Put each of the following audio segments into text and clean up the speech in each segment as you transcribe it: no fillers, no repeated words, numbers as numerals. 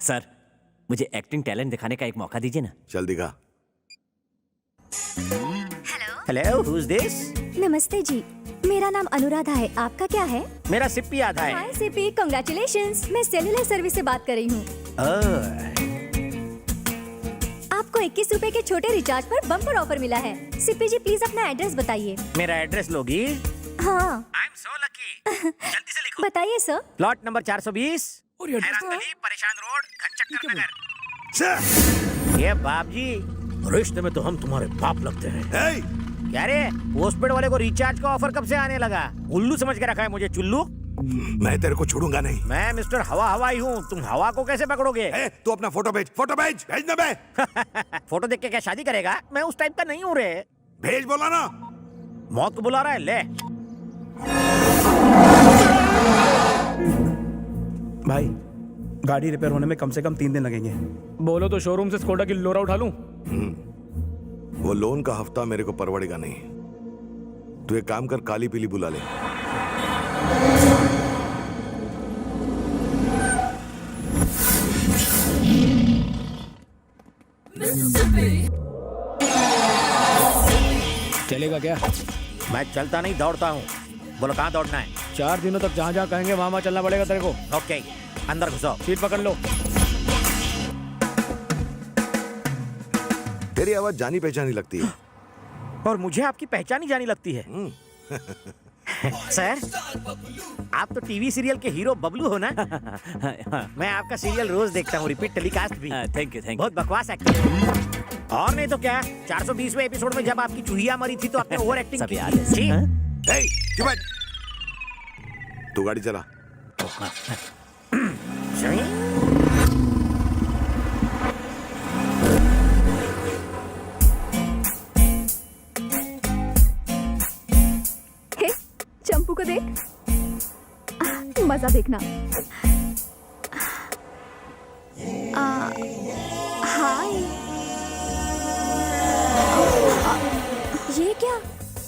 Sir, मुझे acting talent दिखाने का एक मौका दीजिए ना। चल दिखा। Hello, who is this? नमस्ते जी, मेरा नाम अनुराधा है। आपका क्या है? मेरा सिप्पी आधा है। हाय सिपी, कांग्रेचुलेशंस। मैं सेलुलर सर्विस से बात कर रही हूँ। आपको 21 रुपए के छोटे रिचार्ज पर बम्पर ऑफर मिला है। सिपी जी प्लीज अपना एड्रेस बताइए। मेरा एड्रेस लोगी? हाँ आई एम सो लकी। जल्दी से लिखो। बताइए सर। प्लॉट नंबर 420, और ये हैरान गली, परेशान रोड, घनचक्कर नगर। ये बाप जी, रिश्ते में तो हम तुम्हारे बाप लगते हैं। क्या रे, पोस्टपेड वाले को रिचार्ज का ऑफर कब से आने लगा? उल्लू समझ के रखा है मुझे चुल्लू? मैं तेरे को छोड़ूंगा नहीं। मैं मिस्टर हवा हवाई हूँ, तुम हवा को कैसे पकड़ोगे? तू अपना फोटो भेज, भेजना बे। फोटो देख के क्या शादी करेगा? मैं उस टाइप का नहीं हूँ रे। भेज बोला ना। मौत को बुला रहा है, ले। भाई, गाड़ी रिपेयर होने में कम से कम 3 दिन लगेंगे। बोलो तो शोरूम से स्कोडा की लोरा उठा लूं? वो लोन का हफ्ता मेरे को परवड़ेगा नहीं। तू एक काम कर, काली पीली बुला ले। चलेगा क्या? मैं चलता नहीं, दौड़ता हूँ। बोलो कहाँ दौड़ना है? 4 दिनों तक जहाँ जहाँ कहेंगे वहाँ चलना पड़ेगा तेरे को। ओके, अंदर घुसो। सीट पकड़ लो। तेरी आवाज जानी पहचानी लगती है। और मुझे आपकी पहचान ही जानी लगती है। सर, आप तो टीवी सीरियल के हीरो बबलू हो ना? मैं आपका सीरियल रोज देखता हूँ, रिपीट टेलीकास्ट भी। थैंक यू, बहुत बकवास एक्टिंग। और नहीं तो क्या, 420वें एपिसोड में जब आपकी चूहिया मरी थी तो आपने ओवर एक्टिंग की थी। चुप बैठ। तू गाड़ी चला। चंपू को देख, मजा देखना। हाय। ये क्या,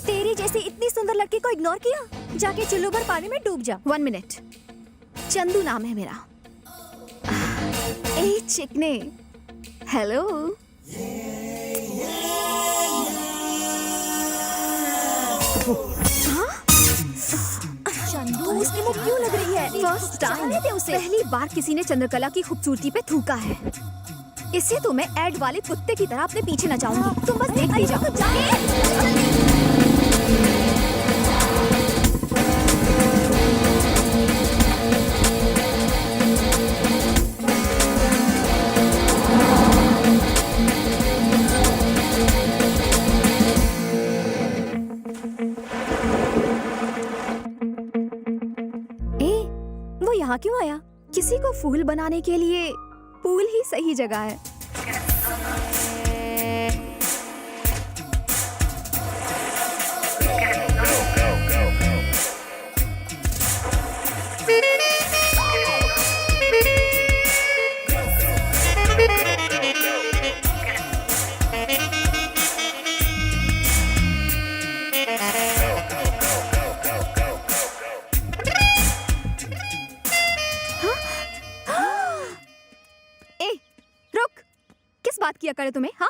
तेरी जैसी इतनी सुंदर लड़की को इग्नोर किया? जाके चुल्लू भर पानी में डूब जा। 1 मिनट। चंदू नाम है मेरा। ए चिकने, हेलो। चंदू, उसकी मुंह क्यों लग रही है? फर्स्ट टाइम पहली बार किसी ने चंद्रकला की खूबसूरती पे थूका है। इससे तो मैं ऐड वाले कुत्ते की तरह अपने पीछे न जाऊंगी। तुम बस देखते जाओ। वो यहाँ क्यों आया? किसी को फूल बनाने के लिए पूल ही सही जगह है। बात किया करे तुम्हें? हाँ,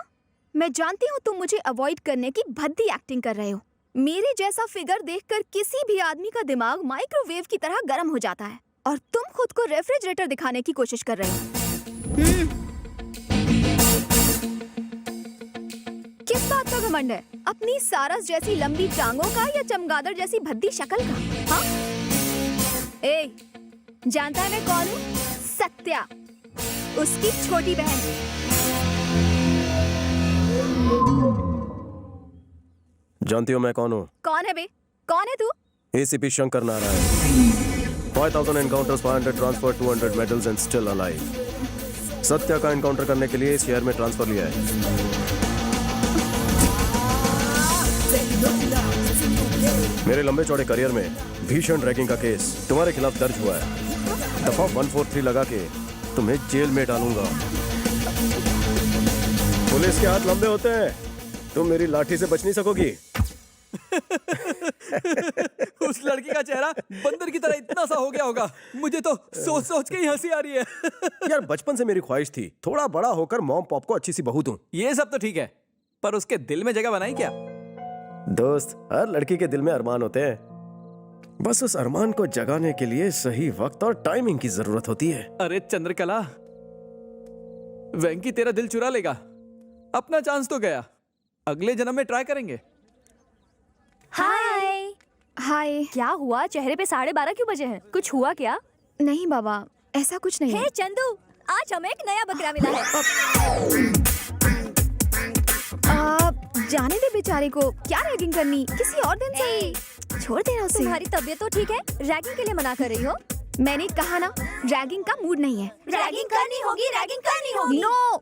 मैं जानती हूँ तुम मुझे अवॉइड करने की भद्दी एक्टिंग कर रहे हो। मेरे जैसा फिगर देखकर किसी भी आदमी का दिमाग माइक्रोवेव की तरह गर्म हो जाता है, और तुम खुद को रेफ्रिजरेटर दिखाने की कोशिश कर रहे हो। किस बात का घमंड है? अपनी सारस जैसी लंबी टांगों का या चमगादड़ जैसी भद्दी शक्ल का? हाँ? ए, जानता है मैं कौन हूँ? सत्या, उसकी छोटी बहन। जानती हो मैं कौन हूँ? कौन है बे? कौन है तू? ACP Shankar Narayan. 5000 encounters, 500 transfer, 200 medals and still alive. Satya का एनकाउंटर करने के लिए इस शहर में ट्रांसफर लिया है। मेरे लंबे चौड़े करियर में भीषण रैगिंग का केस तुम्हारे खिलाफ दर्ज हुआ है। दफा 143 लगा के तुम्हें जेल में डालूंगा। पुलिस के हाथ लंबे होते हैं, तुम मेरी लाठी से बच नहीं सकोगी। उस लड़की का चेहरा बंदर की तरह इतना सा हो गया होगा, मुझे तो सोच सोच के ही हंसी आ रही है। यार बचपन से मेरी ख्वाहिश थी थोड़ा बड़ा होकर मॉम पॉप को अच्छी सी बहू दूं। ये सब तो ठीक है, पर उसके दिल में जगह बनाई क्या? दोस्त, हर लड़की के दिल में अरमान होते हैं, बस उस अरमान को जगाने के लिए सही वक्त और टाइमिंग की जरूरत होती है। अरे चंद्रकला, वेंकी तेरा दिल चुरा लेगा। अपना चांस तो गया, अगले जन्म में ट्राई करेंगे। हाय। हाय। क्या हुआ? चेहरे पे 12:30 क्यों बजे हैं? कुछ हुआ क्या? नहीं बाबा, ऐसा कुछ नहीं है। हे चंदू, आज हमें एक नया बकरा मिला है। जाने दे बेचारे को, क्या रैगिंग करनी, किसी और दिन सही। छोड़ देना उसे। तुम्हारी तबीयत तो ठीक है? रैगिंग के लिए मना कर रही हो? मैंने कहा ना, रैगिंग का मूड नहीं है। रैगिंग करनी होगी, रैगिंग करनी होगी। नो।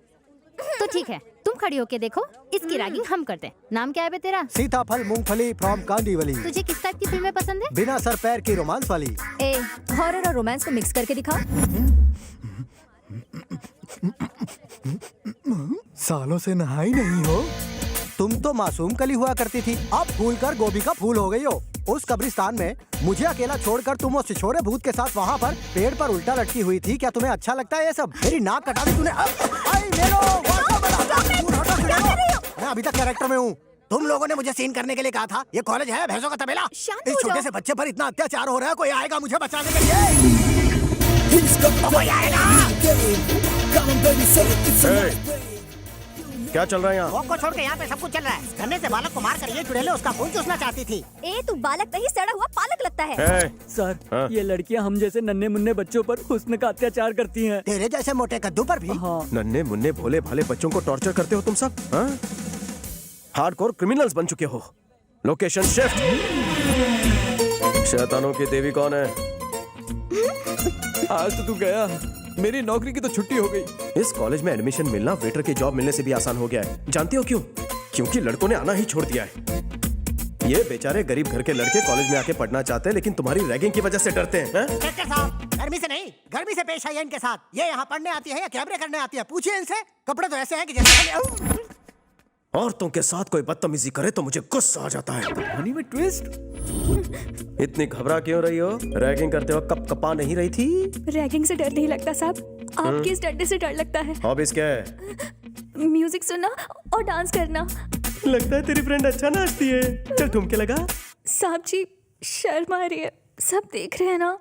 तो ठीक है, तुम खड़ी होके देखो, इसकी रैगिंग हम करते हैं। नाम क्या है बे तेरा? सीताफल मूंगफली फ्रॉम कांदीवली। तुझे किस टाइप की फिल्में पसंद है? बिना सर पैर की रोमांस वाली। ए, हॉरर और रोमांस को मिक्स करके दिखाओ। सालों से नहाई नहीं हो। तुम तो मासूम कली हुआ करती थी, अब फूल कर गोभी का फूल हो गई हो। उस कब्रिस्तान में मुझे अकेला छोड़कर तुम उस छिछोरे भूत के साथ वहाँ पर पेड़ पर उल्टा लटकी हुई थी। क्या तुम्हें अच्छा लगता है ये सब? मेरी नाक कटा दी तूने। मैं अभी तक कैरेक्टर में हूँ। तुम लोगों ने मुझे सीन करने के लिए कहा था। ये कॉलेज है भैंसों का तबेला? शांत इस हो छोटे जाओ। से बच्चे पर इतना अत्याचार हो रहा है, कोई आएगा मुझे बचाने के लिए? कोई Hey, क्या चल रहा है यहाँ? को छोड़ के यहाँ पे सब कुछ चल रहा है। धरने से बालक को मार कर ये चुड़ैले उसका खून चूसना चाहती थी। ए, तू बालक नहीं, सड़ा हुआ पालक लगता है। Hey, सर, हाँ? ये लड़कियां हम जैसे नन्हे मुन्ने बच्चों पर हुस्न का अत्याचार करती हैं। तेरे जैसे मोटे कद्दू पर भी? हाँ। नन्हे मुन्ने भोले भाले बच्चों को टॉर्चर करते हो तुम सब? हाँ? हार्डकोर क्रिमिनल्स बन चुके हो। Location shift. शैतानों की देवी कौन है? आज तो तू गया, मेरी नौकरी की तो छुट्टी हो गई। इस कॉलेज में एडमिशन मिलना वेटर की जॉब मिलने से भी आसान हो गया है। जानते हो क्यों? क्योंकि लड़कों ने आना ही छोड़ दिया है। ये बेचारे गरीब घर के लड़के कॉलेज में आके पढ़ना चाहते हैं, लेकिन तुम्हारी रैगिंग की वजह से डरते हैं। इंस्पेक्टर साहब, गर्मी से नहीं, गर्मी से पेश आई है इनके साथ। ये यहाँ पढ़ने आती है या कैमरे करने आती है? पूछिए इनसे। कपड़े तो ऐसे हैं कि जैसे औरतों के साथ कोई बदतमीजी करे तो मुझे गुस्सा आ जाता है। कहानी में ट्विस्ट। इतनी घबरा क्यों रही हो? रैगिंग करते वक्त कप कपा नहीं रही थी? रैगिंग से डर नहीं लगता साहब, आपके इस डंडे से डर लगता है। हॉबीज क्या है? म्यूजिक सुनना और डांस करना। लगता है तेरी फ्रेंड अच्छा नाचती है। चल ठुमके लगा। साहब जी, शर्म आ रही है, सब देख रहे हैं ना।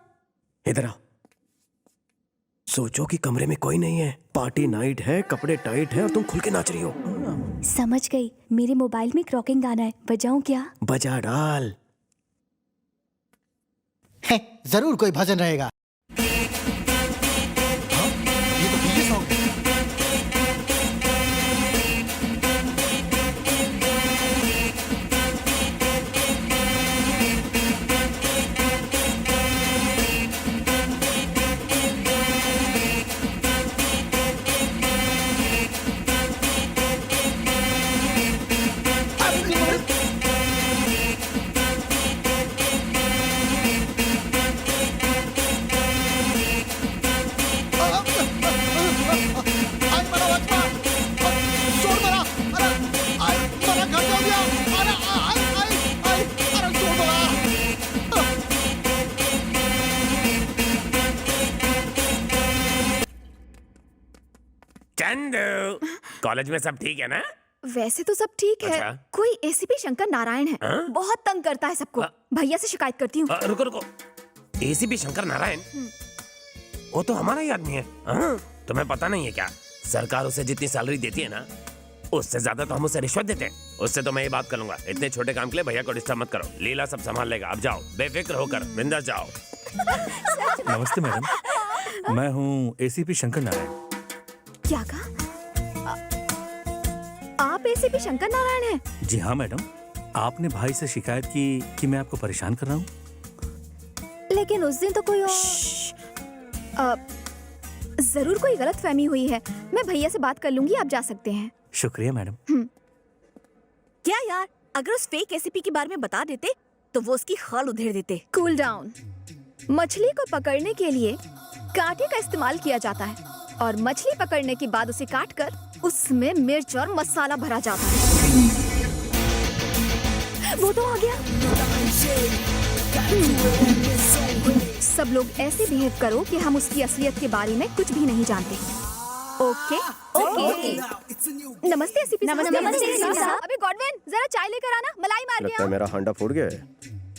इधर आ। सोचो कि कमरे में कोई नहीं है, पार्टी नाइट है, कपड़े टाइट है और तुम खुल के नाच रही हो। समझ गई, मेरे मोबाइल में क्रॉकिंग गाना है, बजाऊं क्या? बजा डाल। जरूर कोई भजन रहेगा। हाँ? ये तो डीजे सॉन्ग है। चंदू, कॉलेज में सब ठीक है ना? वैसे तो सब ठीक है। अच्छा। कोई एसीपी शंकर नारायण है, बहुत तंग करता है सबको। भैया से शिकायत करती हूँ। रुको रुको, एसीपी शंकर नारायण, वो तो हमारा ही आदमी है। तुम्हें पता नहीं है क्या? सरकार उसे जितनी सैलरी देती है ना, उससे ज्यादा तो हम उसे रिश्वत देते हैं। उससे तो मैं ये बात कर लूंगा। इतने छोटे काम के लिए भैया को डिस्टर्ब मत करो। लीला सब संभाल लेगा। अब जाओ, बेफिक्र होकर बिंदास जाओ। नमस्ते मैडम, मैं हूँ एसीपी शंकर नारायण। क्या कहा? आप एसीपी शंकर नारायण हैं? जी हाँ मैडम, आपने भाई से शिकायत की कि मैं आपको परेशान कर रहा हूँ। लेकिन उस दिन तो कोई और... जरूर कोई गलत फहमी हुई है। मैं भैया से बात कर लूंगी, आप जा सकते हैं। शुक्रिया मैडम। क्या यार, अगर उस फेक एसीपी के बारे में बता देते तो वो उसकी खाल उधेड़ देते। Cool down. मछली को पकड़ने के लिए कांटे का इस्तेमाल किया जाता है और मछली पकड़ने के बाद उसे काटकर उसमें मिर्च और मसाला भरा जाता है। वो तो आ गया। सब लोग ऐसे बिहेव करो कि हम उसकी असलियत के बारे में कुछ भी नहीं जानते। Okay okay. नमस्ते एसीपी साहब। नमस्ते साहब। अबे गॉडविन, जरा चाय लेकर आना, मलाई मार लगता के है मेरा हांडा फूट गया है।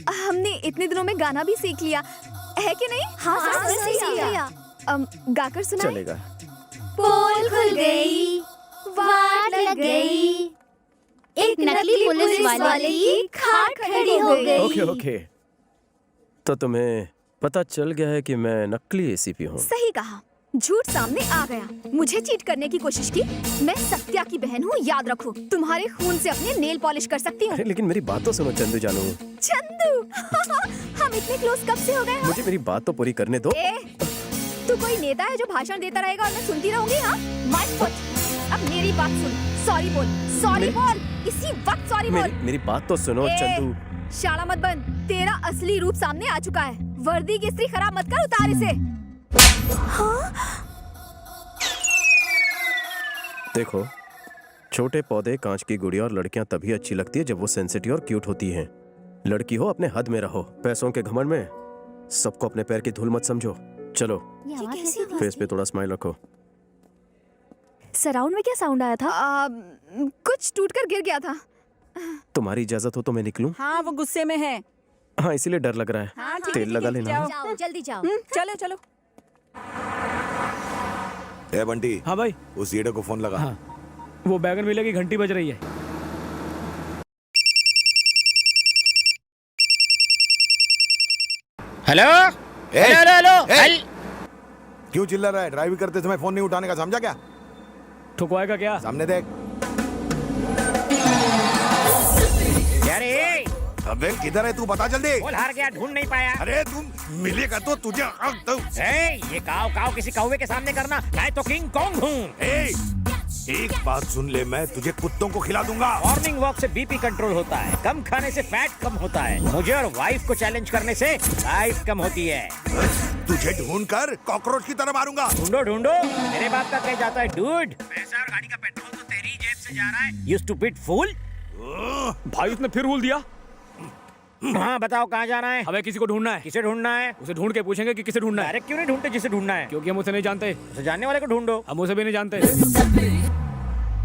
आओ। हमने इतने दिनों में गाना भी सीख लिया है कि नहीं? हाँ, सीख लिया। गाकर सुनाए। चलेगा। पोल खुल गई, वाट लग गई, एक नकली पुलिस वाले की खाट खड़ी हो गई। Okay okay. तो तुम्हें पता चल गया है कि मैं नकली एसीपी हूँ। सही कहा, झूठ सामने आ गया। मुझे चीट करने की कोशिश की। मैं सत्या की बहन हूँ, याद रखो। तुम्हारे खून से अपने नेल पॉलिश कर सकती हूँ। अरे लेकिन मेरी बात तो सुनो चंदू जानू। चंदू हम इतने क्लोज कब से हो गए? मुझे मेरी बात तो पूरी करने दो। तू कोई नेता है जो भाषण देता रहेगा और मैं सुनती रहूंगी? हाँ, माइक फुट। अब मेरी बात सुन। सॉरी बोल, सॉरी बोल, इसी वक्त सॉरी बोल। मेरी बात तो सुनो चंदू। शाला मत बंद, तेरा असली रूप सामने आ चुका है। वर्दी की इस्त्री खराब मत कर, उतार इसे। हाँ? देखो, छोटे पौधे, कांच की गुड़िया और लड़कियां तभी अच्छी लगती है जब वो सेंसिटिव और क्यूट होती हैं। लड़की हो अपने हद में रहो, पैसों के घमंड में सबको अपने पैर की धूल मत समझो। चलो फेस पे थोड़ा स्माइल रखो। सराउंड में क्या साउंड आया था? कुछ टूटकर गिर गया था। तुम्हारी इजाजत हो तो मैं निकलूं? हाँ, वो गुस्से में है। हाँ, इसीलिए डर लग रहा है। हाँ, ठीक तेल है, लगा ठीक है, लेना। जाओ जल्दी जाओ। चलो चलो। ए बंटी, हाँ भाई। उस ईडे को फोन लगा। हाँ, वो बैगन मिले की घंटी बज रही है। हेलो ए, हेलो हेलो ए, हेल। क्यों चिल्ला रहा है? ड्राइव करते समय फोन नहीं उठाने का, समझा क्या? ठुकवाएगा क्या? सामने देख। अरे अबे किधर है तू? बता जल्दी। बोल, हार गया, ढूंढ नहीं पाया। अरे तुम मिलेगा तो तुझे ये काव काव किसी कौवे के सामने करना। मैं तो किंग कॉन्ग हूँ। एक बात सुन ले, मैं तुझे कुत्तों को खिला दूंगा। मॉर्निंग वॉक से बीपी कंट्रोल होता है, कम खाने से फैट कम होता है, मुझे और वाइफ को चैलेंज करने से लाइफ कम होती है। तुझे ढूंढ कर कॉकरोच की तरह मारूंगा। ढूंढो ढूंढो, मेरे बाप का कह जाता है डूड। पैसा और गाड़ी का पेट्रोल तो तेरी जेब से जा रहा है, यू स्टूपिड फूल। भाई उसने फिर भूल दिया। हाँ बताओ, कहाँ जाना है? हमें किसी को ढूंढना है। किसे ढूंढना है? उसे ढूंढ के पूछेंगे कि किसे ढूंढना है। डायरेक्ट क्यों नहीं ढूंढते जिसे ढूंढना है? क्योंकि हम उसे नहीं जानते। उसे जानने वाले को ढूंढो। हम उसे भी नहीं जानते।